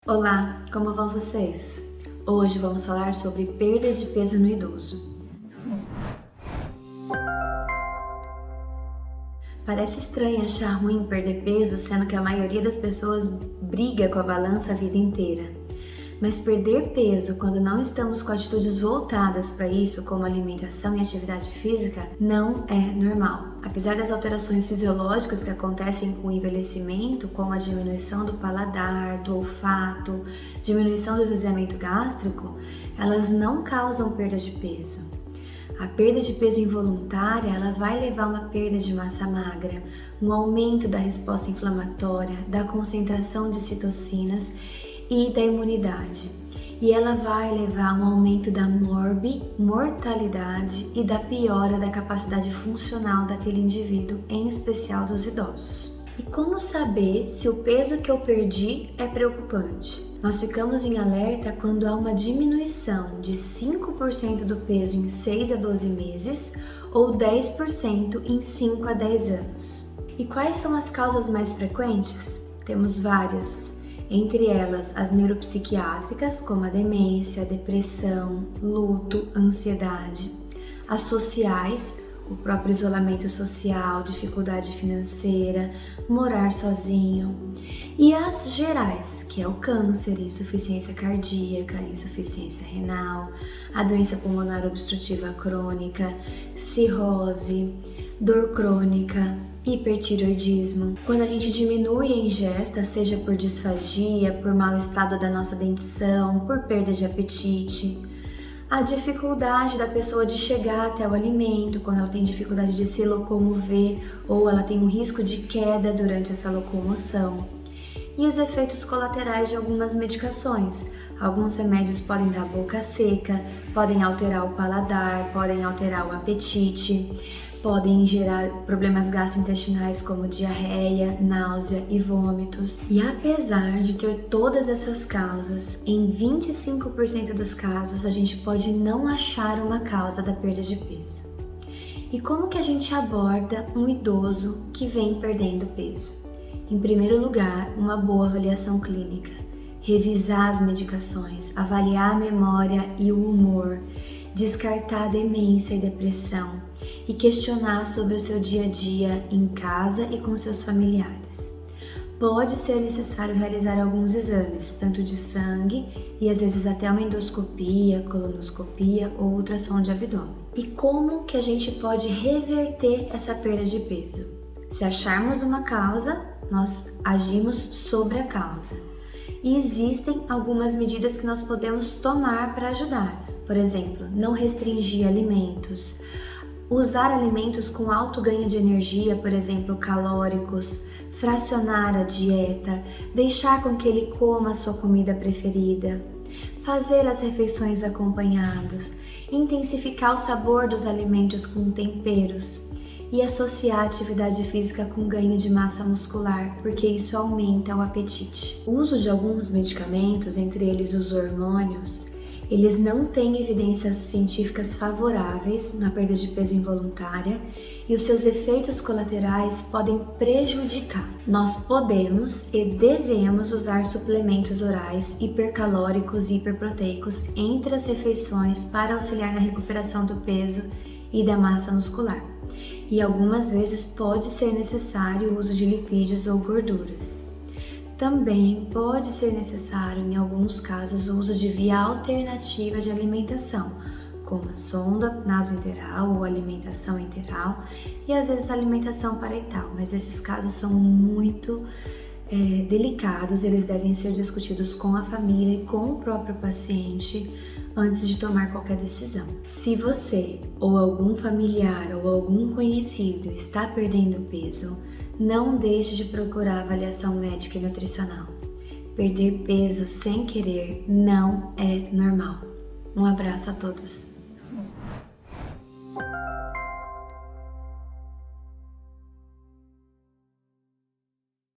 Olá, como vão vocês? Hoje vamos falar sobre perda de peso no idoso. Parece estranho achar ruim perder peso, sendo que a maioria das pessoas briga com a balança a vida inteira. Mas perder peso quando não estamos com atitudes voltadas para isso, como alimentação e atividade física, não é normal. Apesar das alterações fisiológicas que acontecem com o envelhecimento, como a diminuição do paladar, do olfato, diminuição do esvaziamento gástrico, elas não causam perda de peso. A perda de peso involuntária, ela vai levar a uma perda de massa magra, um aumento da resposta inflamatória, da concentração de citocinas e da imunidade. E ela vai levar a um aumento da mortalidade e da piora da capacidade funcional daquele indivíduo, em especial dos idosos. E como saber se o peso que eu perdi é preocupante? Nós ficamos em alerta quando há uma diminuição de 5% do peso em 6 a 12 meses ou 10% em 5 a 10 anos. E quais são as causas mais frequentes? Temos várias. Entre elas, as neuropsiquiátricas, como a demência, a depressão, luto, ansiedade. As sociais, o próprio isolamento social, dificuldade financeira, morar sozinho. E as gerais, que é o câncer, insuficiência cardíaca, insuficiência renal, a doença pulmonar obstrutiva crônica, cirrose, dor crônica, hipertireoidismo. Quando a gente diminui a ingesta, seja por disfagia, por mau estado da nossa dentição, por perda de apetite, a dificuldade da pessoa de chegar até o alimento, quando ela tem dificuldade de se locomover ou ela tem um risco de queda durante essa locomoção, e os efeitos colaterais de algumas medicações. Alguns remédios podem dar boca seca, podem alterar o paladar, podem alterar o apetite, podem gerar problemas gastrointestinais como diarreia, náusea e vômitos. E apesar de ter todas essas causas, em 25% dos casos a gente pode não achar uma causa da perda de peso. E como que a gente aborda um idoso que vem perdendo peso? Em primeiro lugar, uma boa avaliação clínica, revisar as medicações, avaliar a memória e o humor, descartar a demência e depressão e questionar sobre o seu dia a dia em casa e com seus familiares. Pode ser necessário realizar alguns exames, tanto de sangue e às vezes até uma endoscopia, colonoscopia ou ultrassom de abdômen. E como que a gente pode reverter essa perda de peso? Se acharmos uma causa, nós agimos sobre a causa. E existem algumas medidas que nós podemos tomar para ajudar. Por exemplo, não restringir alimentos, usar alimentos com alto ganho de energia, por exemplo, calóricos, fracionar a dieta, deixar com que ele coma a sua comida preferida, fazer as refeições acompanhadas, intensificar o sabor dos alimentos com temperos e associar a atividade física com ganho de massa muscular, porque isso aumenta o apetite. O uso de alguns medicamentos, entre eles os hormônios, eles não têm evidências científicas favoráveis na perda de peso involuntária e os seus efeitos colaterais podem prejudicar. Nós podemos e devemos usar suplementos orais hipercalóricos e hiperproteicos entre as refeições para auxiliar na recuperação do peso e da massa muscular. E algumas vezes pode ser necessário o uso de lipídios ou gorduras. Também pode ser necessário, em alguns casos, o uso de via alternativa de alimentação, como a sonda nasoenteral ou alimentação enteral e às vezes alimentação parenteral, mas esses casos são muito delicados, eles devem ser discutidos com a família e com o próprio paciente antes de tomar qualquer decisão. Se você ou algum familiar ou algum conhecido está perdendo peso, não deixe de procurar avaliação médica e nutricional. Perder peso sem querer não é normal. Um abraço a todos.